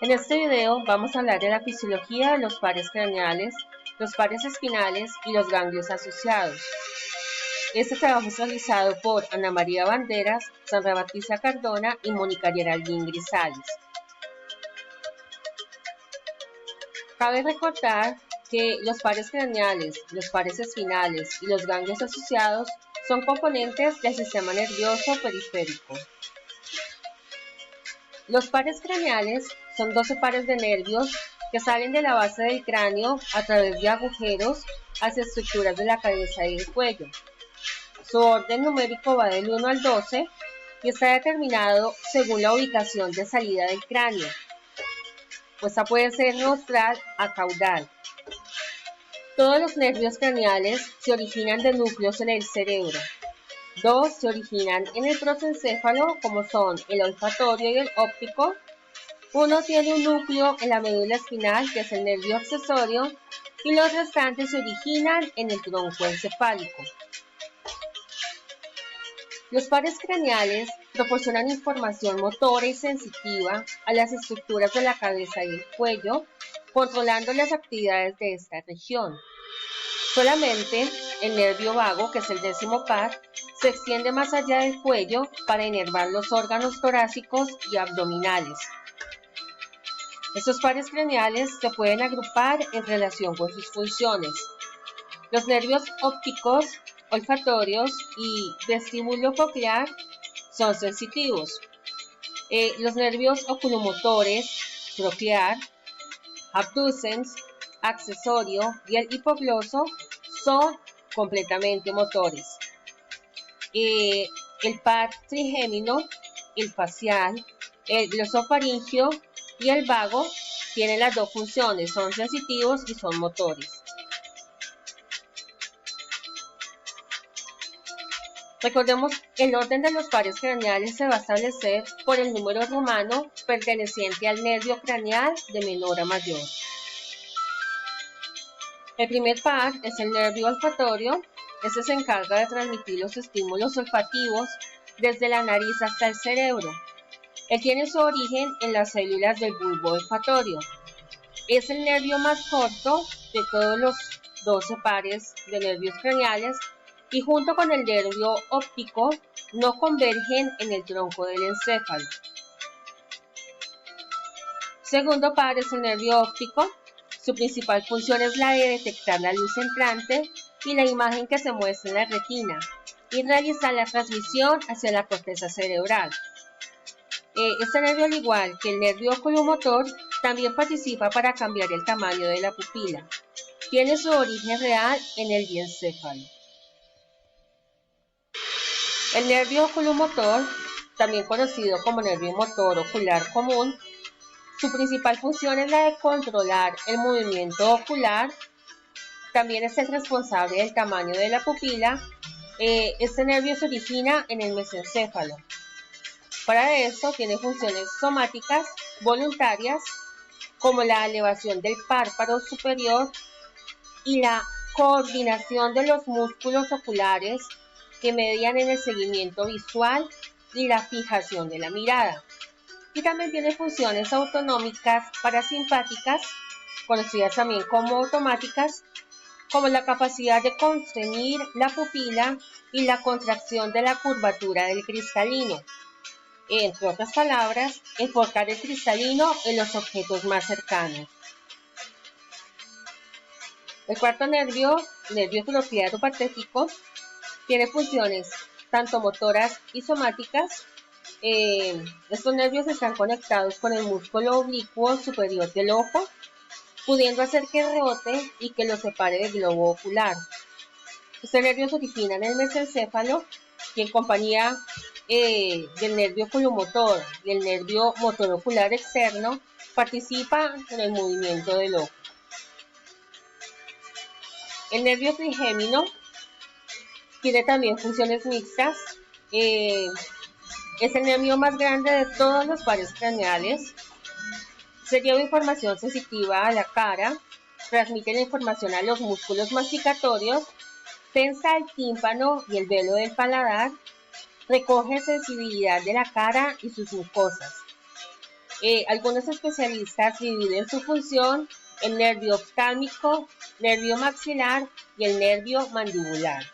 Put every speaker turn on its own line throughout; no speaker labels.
En este video vamos a hablar de la fisiología de los pares craneales, los pares espinales y los ganglios asociados. Este trabajo es realizado por Ana María Banderas, Sandra Batista Cardona y Mónica Geraldine Grisales. Cabe recordar que los pares craneales, los pares espinales y los ganglios asociados son componentes del sistema nervioso periférico. Los pares craneales son 12 pares de nervios que salen de la base del cráneo a través de agujeros hacia estructuras de la cabeza y el cuello. Su orden numérico va del 1 al 12 y está determinado según la ubicación de salida del cráneo. Esta puede ser rostral a caudal. Todos los nervios craneales se originan de núcleos en el cerebro. Dos se originan en el protoencéfalo, como son el olfatorio y el óptico. Uno tiene un núcleo en la médula espinal, que es el nervio accesorio, y los restantes se originan en el tronco encefálico. Los pares craneales proporcionan información motora y sensitiva a las estructuras de la cabeza y el cuello, controlando las actividades de esta región. Solamente el nervio vago, que es el 10º par, se extiende más allá del cuello para inervar los órganos torácicos y abdominales. Estos pares craneales se pueden agrupar en relación con sus funciones. Los nervios ópticos, olfatorios y vestíbulo coclear son sensitivos. Los nervios oculomotores, troclear, abducens, accesorio y el hipogloso son completamente motores. El par trigémino, el facial, el glosofaringio y el vago tienen las dos funciones, son sensitivos y son motores. Recordemos, el orden de los pares craneales se va a establecer por el número romano perteneciente al nervio craneal de menor a mayor. El primer par es el nervio olfatorio. Este se encarga de transmitir los estímulos olfativos desde la nariz hasta el cerebro. Él tiene su origen en las células del bulbo olfatorio. Es el nervio más corto de todos los 12 pares de nervios craneales y junto con el nervio óptico no convergen en el tronco del encéfalo. Segundo par es el nervio óptico. Su principal función es la de detectar la luz entrante y la imagen que se muestra en la retina y realizar la transmisión hacia la corteza cerebral. Este nervio, al igual que el nervio oculomotor, también participa para cambiar el tamaño de la pupila. Tiene su origen real en el diencéfalo. El nervio oculomotor, también conocido como nervio motor ocular común, su principal función es la de controlar el movimiento ocular. También es el responsable del tamaño de la pupila. Este nervio se origina en el mesencéfalo. Para eso tiene funciones somáticas voluntarias, como la elevación del párpado superior y la coordinación de los músculos oculares que median en el seguimiento visual y la fijación de la mirada. Y también tiene funciones autonómicas parasimpáticas, conocidas también como automáticas, como la capacidad de constreñir la pupila y la contracción de la curvatura del cristalino. Entre otras palabras, enfocar el cristalino en los objetos más cercanos. El cuarto nervio troclear patético, tiene funciones tanto motoras y somáticas. Estos nervios están conectados con el músculo oblicuo superior del ojo, pudiendo hacer que rebote y que lo separe del globo ocular. Estos nervios se originan en el mesencéfalo y en compañía del nervio oculomotor y el nervio motor ocular externo participa en el movimiento del ojo. El nervio trigémino tiene también funciones mixtas. Es el nervio más grande de todos los pares craneales. Se lleva información sensitiva a la cara, transmite la información a los músculos masticatorios, tensa el tímpano y el velo del paladar, recoge sensibilidad de la cara y sus mucosas. Algunos especialistas dividen su función en nervio oftálmico, nervio maxilar y el nervio mandibular.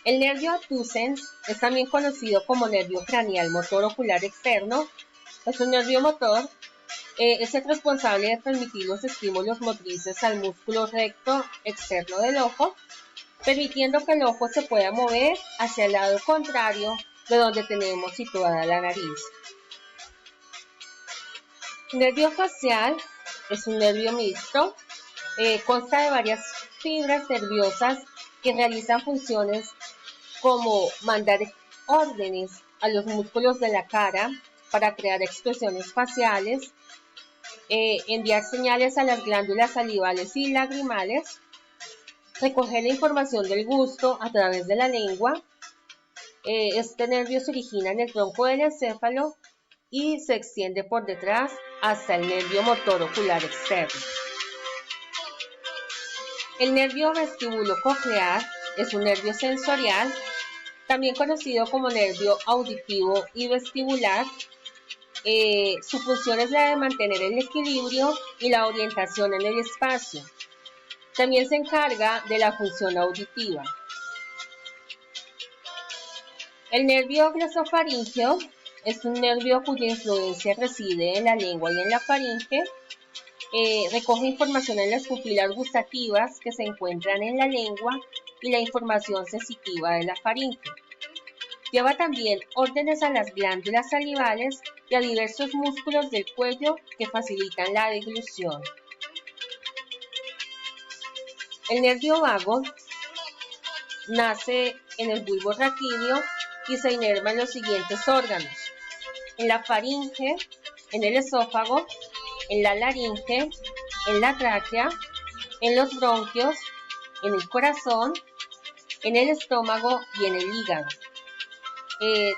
El nervio abducens es también conocido como nervio craneal motor ocular externo. Es un nervio motor. Es el responsable de transmitir los estímulos motrices al músculo recto externo del ojo, permitiendo que el ojo se pueda mover hacia el lado contrario de donde tenemos situada la nariz. Nervio facial es un nervio mixto, consta de varias fibras nerviosas que realizan funciones como mandar órdenes a los músculos de la cara para crear expresiones faciales, enviar señales a las glándulas salivales y lagrimales, recoger la información del gusto a través de la lengua. Este nervio se origina en el tronco del encéfalo y se extiende por detrás hasta el nervio motor ocular externo. El nervio vestibulo-coclear es un nervio sensorial, también conocido como nervio auditivo y vestibular. Su función es la de mantener el equilibrio y la orientación en el espacio. También se encarga de la función auditiva. El nervio glosofaríngeo es un nervio cuya influencia reside en la lengua y en la faringe. Recoge información en las pupilas gustativas que se encuentran en la lengua y la información sensitiva de la faringe. Lleva también órdenes a las glándulas salivales y a diversos músculos del cuello que facilitan la deglución. El nervio vago nace en el bulbo raquídeo y se inerva en los siguientes órganos: en la faringe, en el esófago, en la laringe, en la tráquea, en los bronquios, en el corazón, en el estómago y en el hígado.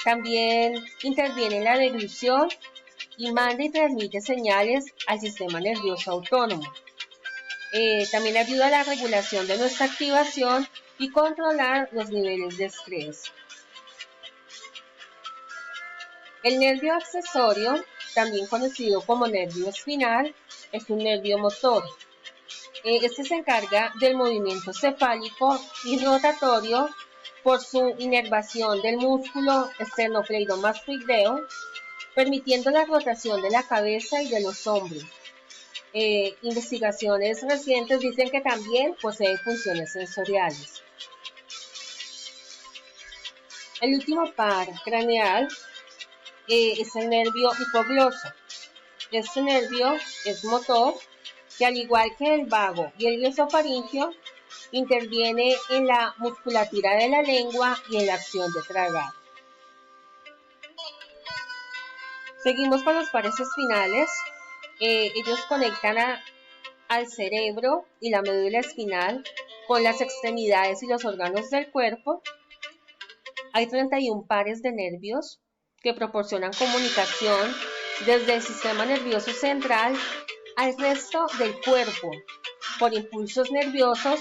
También interviene en la deglución y manda y transmite señales al sistema nervioso autónomo. También ayuda a la regulación de nuestra activación y controlar los niveles de estrés. El nervio accesorio, también conocido como nervio espinal, es un nervio motor. Este se encarga del movimiento cefálico y rotatorio por su inervación del músculo esternocleidomastoideo, permitiendo la rotación de la cabeza y de los hombros. Investigaciones recientes dicen que también posee funciones sensoriales. El último par craneal es el nervio hipogloso. Este nervio es motor, que al igual que el vago y el glosofaríngeo, interviene en la musculatura de la lengua y en la acción de tragar. Seguimos con los pares espinales. Ellos conectan al cerebro y la médula espinal con las extremidades y los órganos del cuerpo. Hay 31 pares de nervios que proporcionan comunicación desde el sistema nervioso central al resto del cuerpo por impulsos nerviosos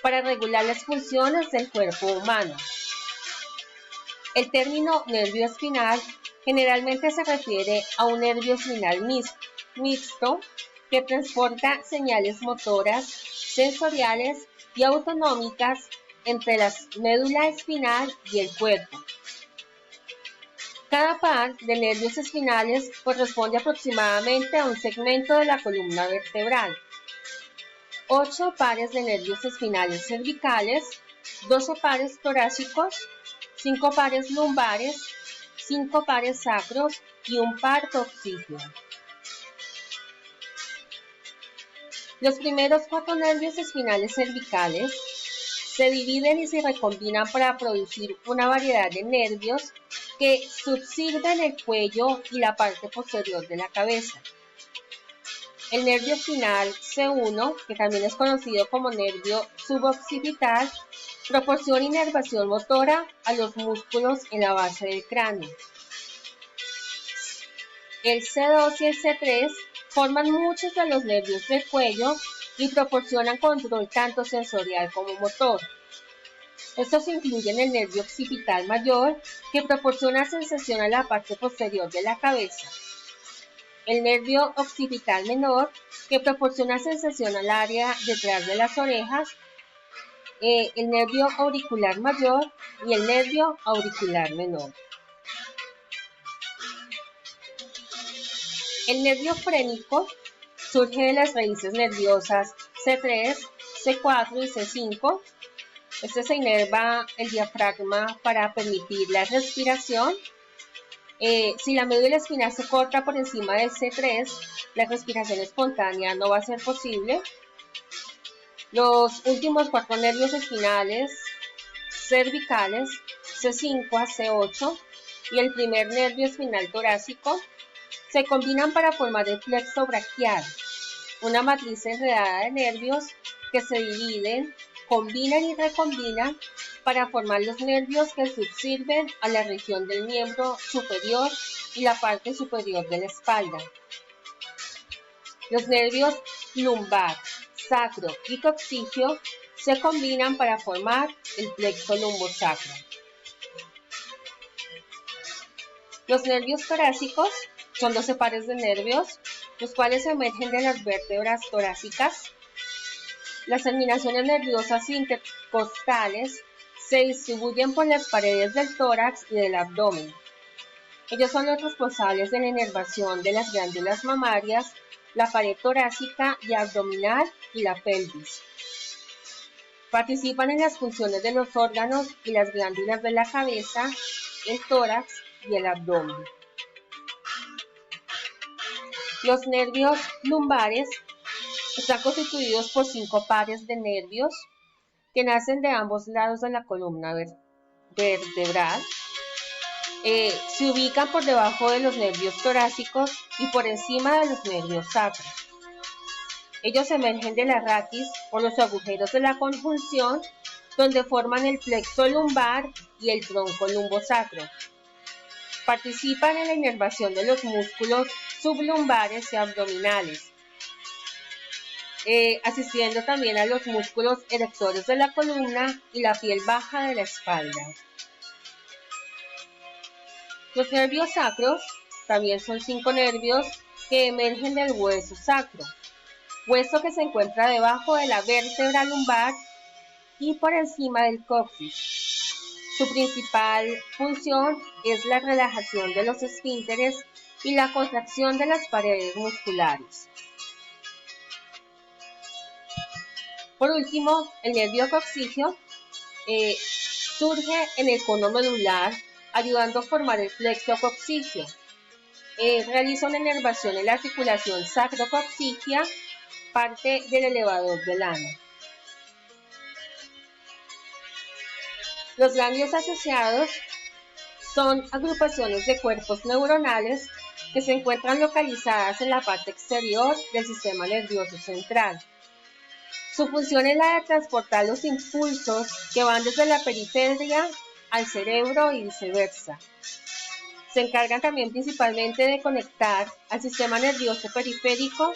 para regular las funciones del cuerpo humano. El término nervio espinal generalmente se refiere a un nervio espinal mixto que transporta señales motoras, sensoriales y autonómicas entre la médula espinal y el cuerpo. Cada par de nervios espinales corresponde aproximadamente a un segmento de la columna vertebral. 8 pares de nervios espinales cervicales, 12 pares torácicos, 5 pares lumbares, 5 pares sacros y un par coxígeo. Los primeros 4 nervios espinales cervicales se dividen y se recombinan para producir una variedad de nervios que subsirven el cuello y la parte posterior de la cabeza. El nervio espinal C1, que también es conocido como nervio suboccipital, proporciona inervación motora a los músculos en la base del cráneo. El C2 y el C3 forman muchos de los nervios del cuello y proporcionan control tanto sensorial como motor. Estos incluyen el nervio occipital mayor, que proporciona sensación a la parte posterior de la cabeza. El nervio occipital menor, que proporciona sensación al área detrás de las orejas. El nervio auricular mayor y el nervio auricular menor. El nervio frénico surge de las raíces nerviosas C3, C4 y C5. Este se inerva el diafragma para permitir la respiración. Si la médula espinal se corta por encima del C3, la respiración espontánea no va a ser posible. Los últimos 4 nervios espinales cervicales, C5 a C8, y el primer nervio espinal torácico, se combinan para formar el plexo braquial, una matriz enredada de nervios que se dividen, combinan y recombinan para formar los nervios que subsirven a la región del miembro superior y la parte superior de la espalda. Los nervios lumbar, sacro y coccigio se combinan para formar el plexo lumbosacro. Los nervios torácicos son 12 pares de nervios, los cuales emergen de las vértebras torácicas. Las terminaciones nerviosas intercostales se distribuyen por las paredes del tórax y del abdomen. Ellos son los responsables de la inervación de las glándulas mamarias, la pared torácica y abdominal y la pelvis. Participan en las funciones de los órganos y las glándulas de la cabeza, el tórax y el abdomen. Los nervios lumbares están constituidos por 5 pares de nervios que nacen de ambos lados de la columna vertebral. Se ubican por debajo de los nervios torácicos y por encima de los nervios sacros. Ellos emergen de la raquis por los agujeros de la conjunción, donde forman el plexo lumbar y el tronco lumbosacro. Participan en la inervación de los músculos sublumbares y abdominales, asistiendo también a los músculos erectores de la columna y la piel baja de la espalda. Los nervios sacros también son 5 nervios que emergen del hueso sacro, hueso que se encuentra debajo de la vértebra lumbar y por encima del coxis. Su principal función es la relajación de los esfínteres y la contracción de las paredes musculares. Por último, el nervio coccigio surge en el cono medular, ayudando a formar el plexo coccigio. Realiza una inervación en la articulación sacrococcigia, parte del elevador del ano. Los ganglios asociados son agrupaciones de cuerpos neuronales que se encuentran localizadas en la parte exterior del sistema nervioso central. Su función es la de transportar los impulsos que van desde la periferia al cerebro y viceversa. Se encargan también principalmente de conectar al sistema nervioso periférico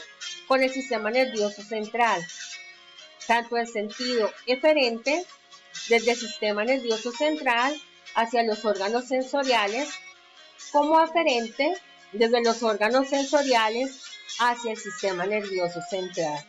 con el sistema nervioso central, tanto en sentido eferente, desde el sistema nervioso central hacia los órganos sensoriales, como aferente, desde los órganos sensoriales hacia el sistema nervioso central.